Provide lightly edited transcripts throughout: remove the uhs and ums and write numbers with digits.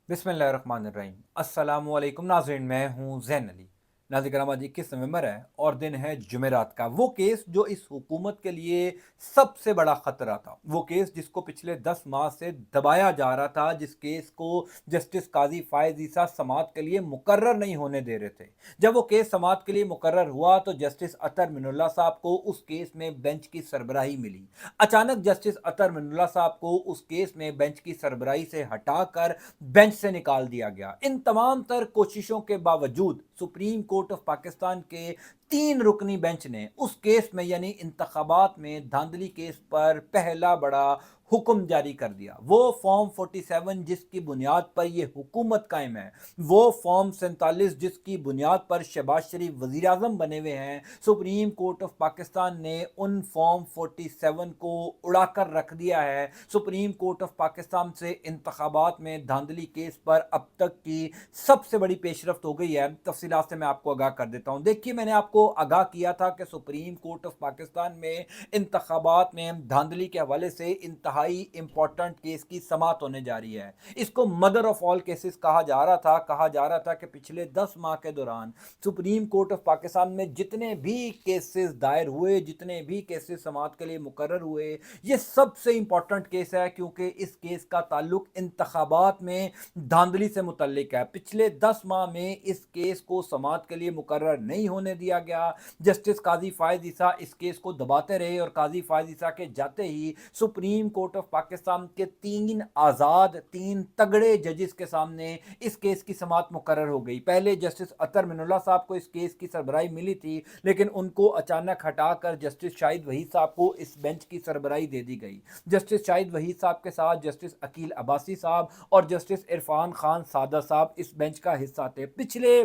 बिस्मिल्लाहिर्रहमानिर्रहीम। अस्सलामुअलैकुम नाज़रीन, मैं हूँ ज़ैन अली। नाज़रीन कराम, आज 21 नवंबर है और दिन है जुमेरात का। वो केस जो इस हुकूमत के लिए सबसे बड़ा ख़तरा था, वो केस जिसको पिछले 10 माह से दबाया जा रहा था, जिस केस को जस्टिस काजी फ़ायज़ ईसा समाअत के लिए मुकर्रर नहीं होने दे रहे थे। जब वो केस समाअत के लिए मुकर्रर हुआ तो जस्टिस अतर मिनुल्लाह साहब को उस केस में बेंच की सरबराही मिली। अचानक जस्टिस अतर मिनुल्लाह साहब को उस केस में बेंच की सरबराही से हटाकर बेंच से निकाल दिया गया। इन तमाम तर कोशिशों के बावजूद सुप्रीम कोर्ट ऑफ पाकिस्तान के 3 रुकनी बेंच ने उस केस में यानी इंतखाबात में धांधली केस पर पहला बड़ा हुक्म जारी कर दिया। वो फॉर्म 47 जिसकी बुनियाद पर यह हुकूमत कायम है, वो फॉर्म 47 जिसकी बुनियाद पर शहबाज शरीफ वजीर आजम बने हुए हैं, सुप्रीम कोर्ट ऑफ पाकिस्तान ने उन फॉर्म 47 को उड़ाकर रख दिया है। सुप्रीम कोर्ट ऑफ पाकिस्तान से इंतखाबात में धांधली केस पर अब तक की सबसे बड़ी पेशरफ्त हो गई है। तफसीलात से मैं आपको आगाह कर देता हूँ। देखिए, मैंने आपको आगाह किया था कि सुप्रीम कोर्ट ऑफ पाकिस्तान में इंतखाबात में धांधली के हवाले से इंतहाई इंपॉर्टेंट केस की समाअत होने जा रही है। इसको मदर ऑफ ऑल केसेस कहा जा रहा था कि पिछले 10 माह के दौरान सुप्रीम कोर्ट ऑफ पाकिस्तान में जितने भी केसेस दायर हुए, जितने भी केसेस समाअत के लिए मुकर्रर हुए, ये सबसे इंपॉर्टेंट केस है क्योंकि इस केस का ताल्लुक इंतखाबात में धांधली से मुतल्लिक है। पिछले 10 माह में इस केस को समाअत के लिए मुकर्रर नहीं होने दिया गया। जस्टिस काजी फ़ायज़ ईसा इस केस को दबाते रहे और काजी फ़ायज़ ईसा के जाते ही सुप्रीम कोर्ट ऑफ पाकिस्तान के 3 तगड़े जजेस के सामने इस केस की समाअत मुकर्रर हो गई। पहले जस्टिस अतर मिनुल्लाह साहब को इस केस की सरबराही मिली थी, लेकिन उनको अचानक हटाकर जस्टिस शाहिद वहीद साहब को इस बेंच की सरबराही दे दी गई। जस्टिस शाहिद वहीद साहब के साथ जस्टिस अकील अब्बासी साहब और जस्टिस इरफान खान सादा साहब इस बेंच का हिस्सा थे। पिछले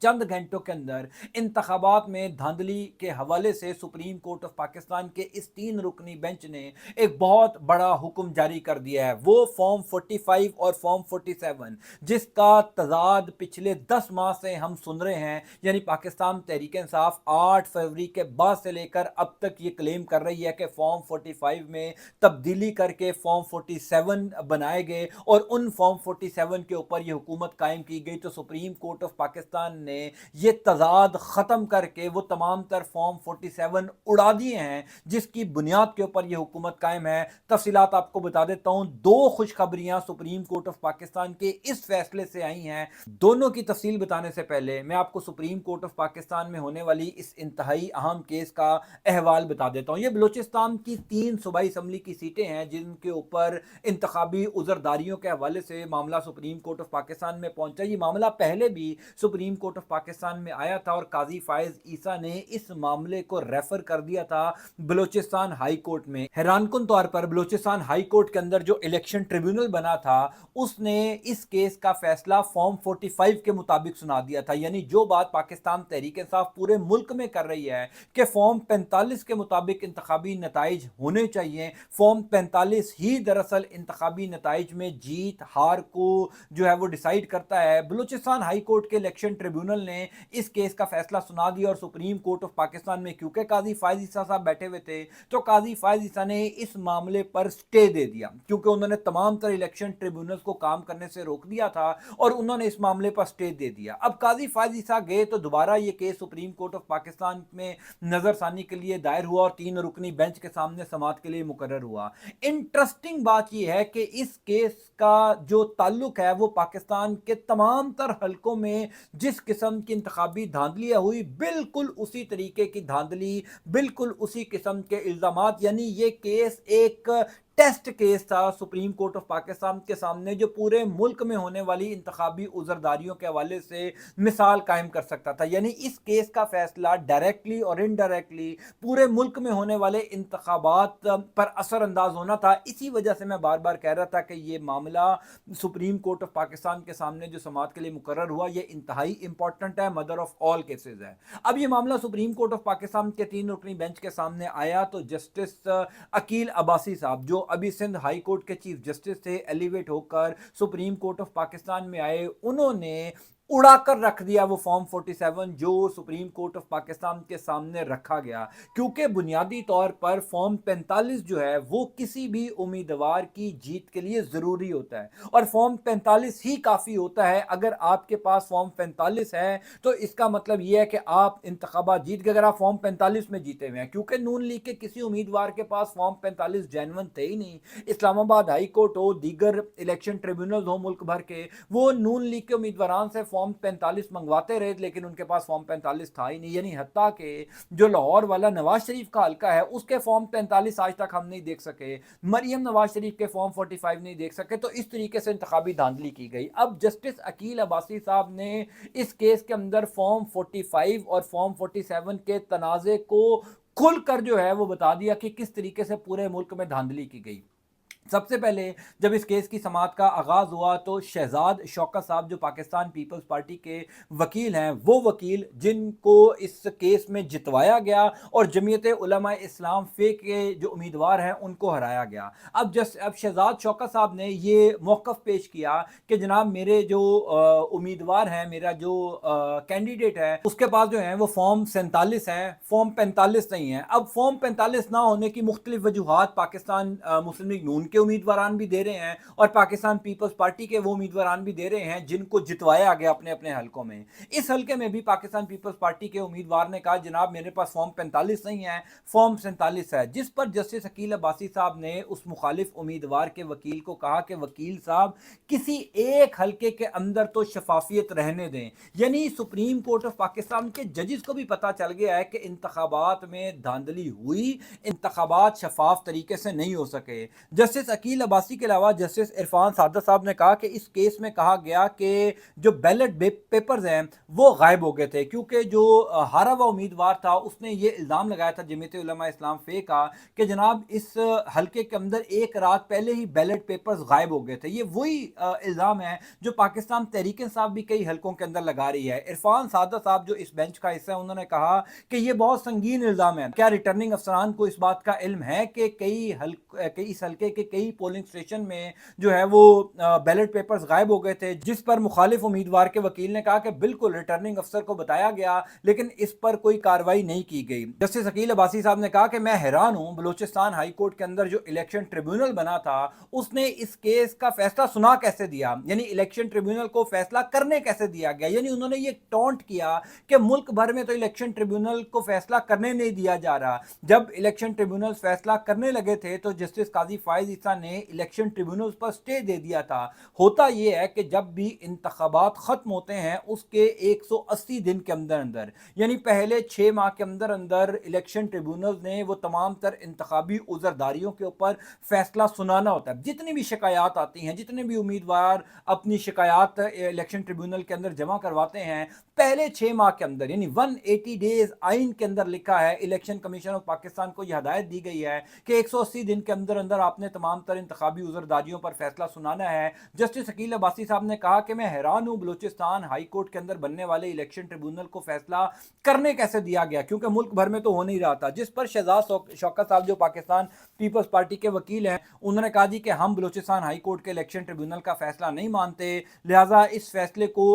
चंद घंटों के अंदर इंतखाबात में धांधली के हवाले से सुप्रीम कोर्ट ऑफ पाकिस्तान के इस 3 रुकनी बेंच ने एक बहुत बड़ा हुक्म जारी कर दिया है। वो फॉर्म 45 और फॉर्म 47 जिसका तजाद पिछले 10 माह से हम सुन रहे हैं, यानी पाकिस्तान तहरीक इंसाफ 8 फरवरी के बाद से लेकर अब तक ये क्लेम कर रही है कि फॉर्म 45 में तब्दीली करके फॉर्म 47 बनाए गए और उन फॉर्म 47 के ऊपर ये हुकूमत कायम की गई। तो सुप्रीम कोर्ट ऑफ पाकिस्तान ने ये तजाद ख़त्म करके वो तमाम तर फॉर्म 47 उड़ा दिए हैं जिसकी बुनियाद के ऊपर ये हुकूमत कायम है। तफसीलात आपको बता देता हूँ। 2 खुशखबरियाँ सुप्रीम कोर्ट ऑफ पाकिस्तान के इस फैसले से आई हैं। दोनों की तफसील बताने से पहले मैं आपको सुप्रीम कोर्ट ऑफ पाकिस्तान में होने वाली इस इंतहाई अहम केस का अहवाल बता देता हूँ। ये बलूचिस्तान की 3 सूबाई असम्बली की सीटें हैं जिनके ऊपर इंतखाबी उज़रदारियों के हवाले से मामला सुप्रीम कोर्ट ऑफ पाकिस्तान में पहुंचा। ये मामला पहले भी सुप्रीम कोर्ट ऑफ पाकिस्तान में आया था और काजी फ़ायज़ ईसा ने इस मामले को रेफर कर दिया था बलूचिस्तान हाई कोर्ट में। हैरानकुन तौर पर बलूचिस्तान हाई कोर्ट के अंदर जो इलेक्शन ट्रिब्यूनल बना था उसने इस केस का फैसला फॉर्म 45 के मुताबिक सुना दिया था। यानी जो बात पाकिस्तान तहरीक इंसाफ पूरे मुल्क में कर रही है कि फॉर्म 45 के मुताबिक इंतखाबी नताइज होने चाहिए, फॉर्म 45 ही दरअसल इंतखाबी नताइज में जीत हार को जो है वो डिसाइड करता है। बलूचिस्तान हाई कोर्ट के इलेक्शन ट्रिब्यूनल ने इस केस का फैसला सुना दिया और सुप्रीम कोर्ट ऑफ पाकिस्तान में क्योंकि काजी फ़ायज़ ईसा साहब बैठे हुए थे तो काजी फ़ायज़ ईसा ने इस मामले पर स्टे दे दिया, क्योंकि उन्होंने तमाम तर इलेक्शन ट्रिब्यूनल को काम करने से रोक दिया था और उन्होंने इस मामले पर स्टे दे दिया। अब काजी फ़ायज़ ईसा गए तो दोबारा ये case supreme court of Pakistan में नजरसानी के लिए दायर हुआ और 3 रुकनी बेंच के सामने समाअत के लिए मुकर्रर हुआ। इंटरेस्टिंग बात यह है कि इस केस का जो ताल्लुक है वो पाकिस्तान के तमाम तर हलकों में जिस किस्म की इंतखाबी धांधलियां हुई, बिल्कुल उसी तरीके की धांधली, बिल्कुल उसी किस्म के इल्जामात, यानी ये केस एक टेस्ट केस था सुप्रीम कोर्ट ऑफ पाकिस्तान के सामने जो पूरे मुल्क में होने वाली इंतखाबी उज़रदारियों के हवाले से मिसाल कायम कर सकता था। यानी इस केस का फैसला डायरेक्टली और इनडायरेक्टली पूरे मुल्क में होने वाले इंतखाबात पर असरअंदाज होना था। इसी वजह से मैं बार बार कह रहा था कि ये मामला सुप्रीम कोर्ट ऑफ पाकिस्तान के सामने जो समाअत के लिए मुकर्रर हुआ ये इंतहाई इंपॉर्टेंट है, मदर ऑफ ऑल केसेज है। अब ये मामला सुप्रीम कोर्ट ऑफ पाकिस्तान के 3 रुकनी बेंच के सामने आया तो जस्टिस अकील अब्बासी साहब जो अभी सिंध हाई कोर्ट के चीफ जस्टिस थे, एलिवेट होकर सुप्रीम कोर्ट ऑफ पाकिस्तान में आए, उन्होंने उड़ा कर रख दिया वो फॉर्म 47 जो सुप्रीम कोर्ट ऑफ पाकिस्तान के सामने रखा गया, क्योंकि बुनियादी तौर पर फॉर्म 45 जो है वो किसी भी उम्मीदवार की जीत के लिए ज़रूरी होता है, और फॉर्म 45 ही काफ़ी होता है। अगर आपके पास फॉर्म 45 है तो इसका मतलब ये है कि आप इंतखाबात जीत गए, अगर आप फॉर्म 45 में जीते हुए हैं, क्योंकि नून लीग के किसी उम्मीदवार के पास फॉर्म 45 जेन्युइन थे ही नहीं। इस्लामाबाद हाई कोर्ट हो, दीगर इलेक्शन ट्रिब्यूनल हो मुल्क भर के, वो नून लीग के उम्मीदवार से फॉर्म 45 मंगवाते रहे, लेकिन उनके पास फॉर्म 45 था ही नहीं। यानी हत्ता के जो लाहौर वाला नवाज शरीफ का हल्का है उसके फॉर्म 45 आज तक हम नहीं देख सके, मरियम नवाज शरीफ के फॉर्म 45 नहीं देख सके। तो इस तरीके से इंतखाबी धांधली की गई। अब जस्टिस अकील अब्बासी साहब ने इस केस के अंदर फॉर्म 45 और फॉर्म 47 के तनाज़े को खुलकर जो है वो बता दिया कि किस तरीके से पूरे मुल्क में धांधली की गई। सबसे पहले जब इस केस की समाअत का आगाज़ हुआ तो शहजाद शौकत साहब जो पाकिस्तान पीपल्स पार्टी के वकील हैं, वो वकील जिनको इस केस में जितवाया गया और जमीयत उलमा इस्लाम फ़े के जो उम्मीदवार हैं उनको हराया गया। अब शहजाद शौकत साहब ने ये मौक़िफ़ पेश किया कि जनाब मेरे जो उम्मीदवार हैं, मेरा जो कैंडिडेट है उसके पास जो है वो फॉर्म 47 है, फॉर्म 45 नहीं है। अब फॉर्म 45 ना होने की मुख्तलिफ वजूहात पाकिस्तान मुस्लिम लीग नून के उम्मीदवारान भी दे रहे हैं और पाकिस्तान पीपल्स पार्टी के वो उम्मीदवारान भी दे रहे हैं जिनको जितवाया गया अपने अपने हलकों में। इस हलके में भी पाकिस्तान पीपल्स पार्टी के उम्मीदवार ने कहा जनाब मेरे पास फॉर्म 45 नहीं है, फॉर्म 47 है, जिस पर जस्टिस अकील अब्बासी साहब ने उस मुखालिफ उम्मीदवार के वकील को कहा कि वकील साहब किसी एक हलके के अंदर तो शफाफियत रहने दें। यानी सुप्रीम कोर्ट ऑफ पाकिस्तान के जजेस को भी पता चल गया है कि इंतखाबात में धांधली हुई, इंतखाबात शफाफ तरीके से नहीं हो सके। जस्टिस अकील अब्बासी के अलावा जस्टिस इरफान सादत साहब ने कहा कि इस केस में कहा गया कि जो बैलेट पेपर्स हैं वो गायब हो गए थे, क्योंकि जो हारा हुआ उम्मीदवार था उसने ये इल्ज़ाम लगाया था जमीयत उलमा इस्लाम फ़े का कि जनाब इस हलके के अंदर एक रात पहले ही बैलेट पेपर्स गायब हो गए थे। ये वही इल्ज़ाम है जो पाकिस्तान तहरीक इंसाफ भी कई हलकों के अंदर लगा रही है। इरफान सादत साहब जो इस बेंच का हिस्सा है उन्होंने कहा कि ये बहुत संगीन इल्ज़ाम है। क्या रिटर्निंग अफसरान को इस बात का इल्म है कि इस हलके के कई पोलिंग स्टेशन में जो है वो बैलेट पेपर्स गायब हो गए थे, जिस पर मुखालिफ उम्मीदवार के वकील ने कहा कि बिल्कुल रिटर्निंग अफसर को बताया गया लेकिन इस पर कोई कार्रवाई नहीं की गई। जस्टिस अकील अब्बासी साहब ने कहा कि मैं हैरान हूं, बलूचिस्तान हाई कोर्ट के अंदर जो इलेक्शन ट्रिब्यूनल बना था उसने इस केस का फैसला सुना कैसे दिया, यानी इलेक्शन ट्रिब्यूनल को फैसला करने कैसे दिया गया। यानी उन्होंने ये टॉन्ट किया कि मुल्क भर में तो इलेक्शन ट्रिब्यूनल को फैसला करने नहीं दिया जा रहा। जब इलेक्शन ट्रिब्यूनल फैसला करने लगे थे तो जस्टिस काजी फाइज ईसा ने इलेक्शन ट्रिब्यूनल पर स्टे दे दिया था। होता यह है कि जब भी इंतखाबात खत्म होते हैं उसके 180 दिन के अंदर अंदर, यानी पहले 6 माह के अंदर अंदर इलेक्शन ट्रिब्यूनल ने वो तमाम तर इंतखाबी उज़रदारियों के ऊपर फैसला सुनाना होता है। जितनी भी शिकायत आती हैं, जितने भी उम्मीदवार अपनी शिकायत इलेक्शन ट्रिब्यूनल के अंदर जमा करवाते हैं, पहले 6 माह के अंदर यानी 180 डेज आइन के अंदर लिखा है, इलेक्शन कमीशन ऑफ पाकिस्तान को यह हदायत दी गई है कि 180 दिन के अंदर अंदर आपने तमाम तर इंतखाबी उज़रदारियों पर फैसला सुनाना है। जस्टिस अकील अब्बासी साहब ने कहा कि मैं हैरान हूँ बलूचिस्तान हाई कोर्ट के अंदर बनने वाले इलेक्शन ट्रिब्यूनल को फैसला करने कैसे दिया गया, क्योंकि मुल्क भर में तो हो नहीं रहा था। जिस पर शहजाद शौकत साहब जो पाकिस्तान पीपल्स पार्टी के वकील हैं उन्होंने कहा जी कि हम बलूचिस्तान हाई कोर्ट के इलेक्शन ट्रिब्यूनल का फैसला नहीं मानते, लिहाजा इस फैसले को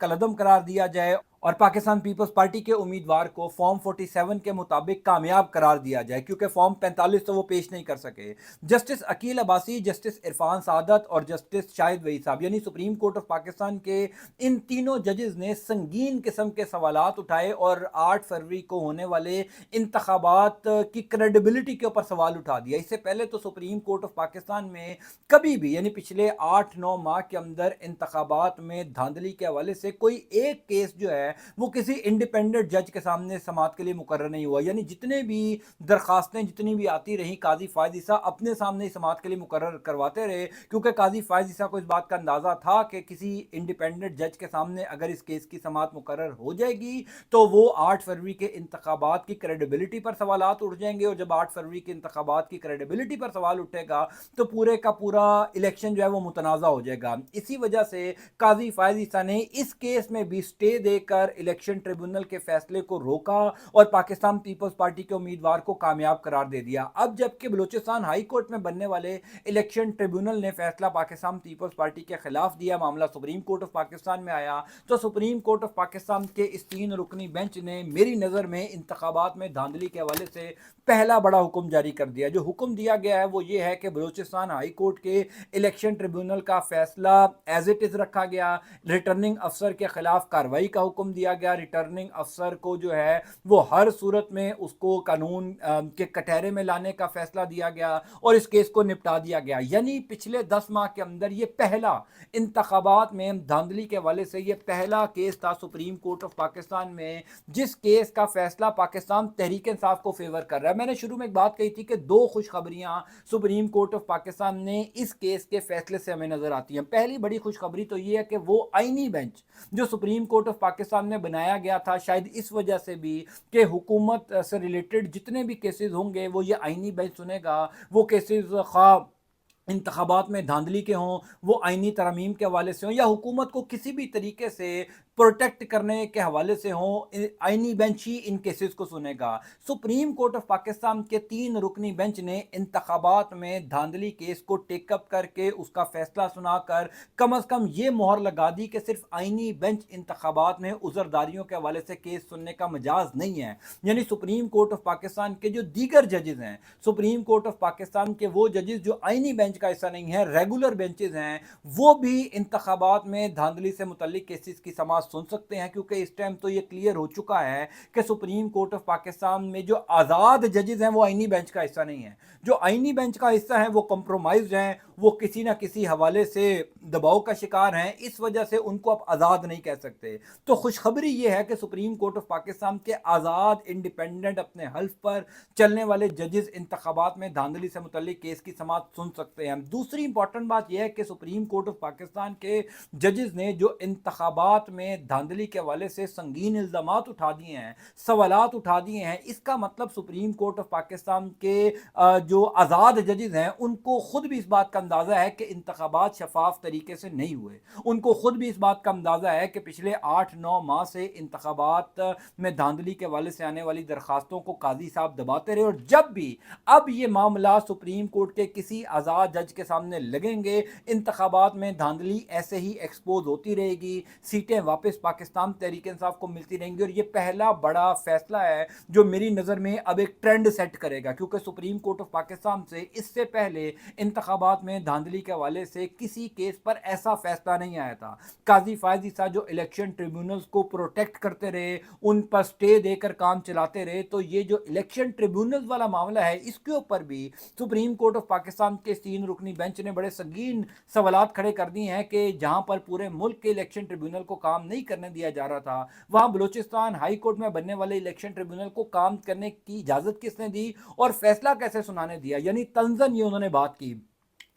कलअदम करार दिया जाए और पाकिस्तान पीपल्स पार्टी के उम्मीदवार को फॉर्म 47 के मुताबिक कामयाब करार दिया जाए, क्योंकि फॉर्म 45 तो वो पेश नहीं कर सके। जस्टिस अकील अब्बासी, जस्टिस इरफान सादत और जस्टिस शाहिद वहीद साहब यानी सुप्रीम कोर्ट ऑफ पाकिस्तान के इन तीनों जजेस ने संगीन किस्म के सवालात उठाए और 8 फरवरी को होने वाले इंतखाबात की क्रेडिबिलिटी के ऊपर सवाल उठा दिया। इससे पहले तो सुप्रीम कोर्ट ऑफ पाकिस्तान में कभी भी यानी पिछले 8-9 माह के अंदर इंतखाबात में धांधली के हवाले से कोई एक केस जो है वो किसी इंडिपेंडेंट जज के सामने समाअत के लिए मुकर्रर नहीं हुआ। यानी जितने भी दरखास्तें जितनी भी आती रही काजी फायज ईसा अपने सामने समाअत के लिए मुकर्रर करवाते रहे, क्योंकि काजी फायज ईसा को इस बात का अंदाज़ा था कि किसी इंडिपेंडेंट जज के सामने अगर इस केस की समाअत मुकर्रर हो जाएगी तो वो 8 फरवरी के इंतखाबात की क्रेडिबिलिटी पर सवालात उठ जाएंगे, और जब 8 फरवरी के इंतखाबात की क्रेडिबिलिटी पर सवाल उठेगा तो पूरे का पूरा इलेक्शन जो है वो मुतनाज़ा हो जाएगा। इसी वजह से काजी फायज ईसा ने इस केस में भी स्टे देकर कर इलेक्शन ट्रिब्यूनल के फैसले को रोका और पाकिस्तान पीपल्स पार्टी के उम्मीदवार को कामयाब करार दे दिया। अब जबकि बलूचिस्तान हाई कोर्ट में बनने वाले इलेक्शन ट्रिब्यूनल ने फैसला पाकिस्तान पीपल्स पार्टी के खिलाफ दिया, मामला सुप्रीम कोर्ट ऑफ पाकिस्तान में आया, तो सुप्रीम कोर्ट ऑफ पाकिस्तान के इस 3 रुकनी बेंच ने मेरी नज़र में इंतखाबात में धांधली के हवाले से पहला बड़ा हुक्म जारी कर दिया। जो हुक्म दिया गया है वो ये है कि बलूचिस्तान हाई कोर्ट के इलेक्शन ट्रिब्यूनल का फैसला एज इट इज़ रखा गया। रिटर्निंग अफसर के खिलाफ कार्रवाई का हुक्म दिया गया। रिटर्निंग अफसर को जो है वो हर सूरत में उसको कानून के कटहरे में लाने का फैसला दिया गया और इस केस को निपटा दिया गया। यानी पिछले 10 माह के अंदर ये पहला इंतखाबात में धांधली के हवाले से ये पहला केस था सुप्रीम कोर्ट ऑफ पाकिस्तान में, जिस केस का फैसला पाकिस्तान तहरीक इंसाफ को फेवर कर रहा है। मैंने शुरू में एक बात कही थी कि 2 खुशखबरियां सुप्रीम कोर्ट ऑफ पाकिस्तान ने इस केस के फैसले से हमें नजर आती हैं। पहली बड़ी खुशखबरी तो ये है कि वो आईनी बेंच जो सुप्रीम कोर्ट ऑफ पाकिस्तान में बनाया गया था, शायद इस वजह से भी कि हुकूमत से रिलेटेड जितने भी केसेस होंगे वो ये आईनी बेंच सुनेगा। वो केसेस खा इंतखाबात में धांधली के हों, वो आईनी तरमीम के हवाले से हों या हुकूमत को किसी भी तरीके से प्रोटेक्ट करने के हवाले से हों, आईनी बेंच ही इन केसेस को सुनेगा। सुप्रीम कोर्ट ऑफ पाकिस्तान के 3 रुकनी बेंच ने इंतखाबात में धांधली केस को टेकअप करके उसका फैसला सुनाकर कम अज़ कम ये मोहर लगा दी कि सिर्फ आईनी बेंच इंतखाबात में उज़रदारियों के हवाले से केस सुनने का मजाज नहीं है। यानी सुप्रीम कोर्ट ऑफ पाकिस्तान के जो दीगर जजेस हैं, सुप्रीम कोर्ट ऑफ पाकिस्तान के वो जजेस जो आईनी बेंच का हिस्सा नहीं है, रेगुलर बेंचेस हैं, वो भी इंतखाबात में धांधली से मुतल्लिक केसेस की समाअत सुन सकते हैं। क्योंकि इस टाइम तो ये क्लियर हो चुका है कि सुप्रीम कोर्ट ऑफ पाकिस्तान में जो आज़ाद जजेस हैं वो आईनी बेंच का हिस्सा नहीं है। जो आईनी बेंच का हिस्सा है वो कंप्रोमाइज हैं, वो किसी ना किसी हवाले से दबाव का शिकार हैं, इस वजह से उनको आप आज़ाद नहीं कह सकते। तो खुशखबरी ये है कि सुप्रीम कोर्ट ऑफ पाकिस्तान के आज़ाद इंडिपेंडेंट अपने हल्फ पर चलने वाले जजेस इंतखाबात में धांधली से मुतल्लिक केस की समाअत सुन सकते हैं। दूसरी इंपॉर्टेंट बात यह है कि सुप्रीम कोर्ट ऑफ पाकिस्तान के जजेस ने जो इंतखाबात में धांधली के हवाले से संगीन इल्ज़ामात उठा दिए हैं, सवालात उठा दिए हैं, इसका मतलब सुप्रीम कोर्ट ऑफ पाकिस्तान के जो आज़ाद जजेस हैं उनको खुद भी इस बात का अंदाज़ा है कि इंतखाबात शफाफ तरीके से नहीं हुए। उनको खुद भी इस बात का अंदाज़ा है कि पिछले 8-9 माह से इंतखाबात में धांधली के हवाले से आने वाली दरखास्तों को काजी साहब दबाते रहे और जब भी अब ये मामला सुप्रीम कोर्ट के किसी आज़ाद जज के सामने लगेंगे, इंतखाबात में धांधली ऐसे ही एक्सपोज होती रहेगी, सीटें वापस पाकिस्तान तहरीक इंसाफ को मिलती रहेंगी। और ये पहला बड़ा फैसला है जो मेरी नज़र में अब एक ट्रेंड सेट करेगा, क्योंकि सुप्रीम कोर्ट ऑफ पाकिस्तान से इससे पहले इंतखाबात में धांधली के हवाले से किसी केस पर ऐसा फैसला नहीं आया था। काजी फायज ईसा जो इलेक्शन ट्रिब्यूनल्स को प्रोटेक्ट करते रहे, उन पर स्टे देकर काम चलाते रहे, तो ये जो इलेक्शन ट्रिब्यूनल्स वाला मामला है इसके ऊपर भी सुप्रीम कोर्ट ऑफ पाकिस्तान के 3 रुकनी बेंच ने बड़े संगीन सवालात खड़े कर दिए हैं कि जहां पर पूरे मुल्क के इलेक्शन ट्रिब्यूनल को काम नहीं करने दिया जा रहा था, वहां बलूचिस्तान हाई कोर्ट में बनने वाले इलेक्शन ट्रिब्यूनल को काम करने की इजाजत किसने दी और फैसला कैसे सुनाने दिया। यानी तंजन ये उन्होंने बात की।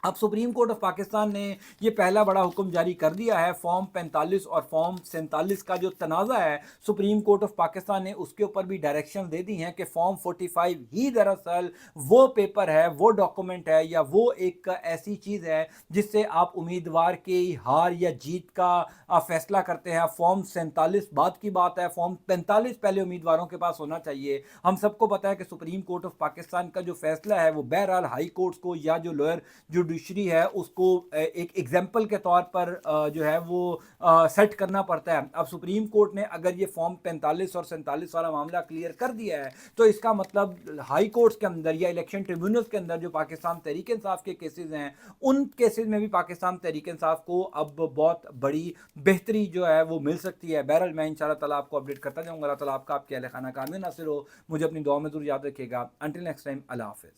अब सुप्रीम कोर्ट ऑफ पाकिस्तान ने ये पहला बड़ा हुक्म जारी कर दिया है। फॉर्म 45 और फॉर्म 47 का जो तनाज़ा है सुप्रीम कोर्ट ऑफ पाकिस्तान ने उसके ऊपर भी डायरेक्शन दे दी हैं कि फॉर्म 45 ही दरअसल वो पेपर है, वो डॉक्यूमेंट है या वो एक ऐसी चीज़ है जिससे आप उम्मीदवार की हार या जीत का फैसला करते हैं। फॉर्म 47 बाद की बात है, फॉर्म 45 पहले उम्मीदवारों के पास होना चाहिए। हम सबको पता है कि सुप्रीम कोर्ट ऑफ पाकिस्तान का जो फैसला है वो बहरहाल हाई कोर्ट्स को या जो लोअर जुडिशरी है उसको एक एग्जाम्पल के तौर पर जो है वो सेट करना पड़ता है। अब सुप्रीम कोर्ट ने अगर ये फॉर्म 45 और 47 वाला मामला क्लियर कर दिया है तो इसका मतलब हाई कोर्ट्स के अंदर या इलेक्शन ट्रिब्यूनल्स के अंदर जो पाकिस्तान तहरीक इंसाफ के केसेस हैं उन केसेस में भी पाकिस्तान तहरीक इंसाफ को अब बहुत बड़ी बेहतरी जो है वो मिल सकती है। बहरहाल मैं इंशाल्लाह ताला आपको अपडेट करता जाऊँगा। अल्लाह ताला आपका आपके अहल खाना कामिल नासिर हो। मुझे अपनी दुआ में ज़रूर याद रखिएगा। अंटिल नेक्स्ट टाइम, अल्लाह हाफ़िज़।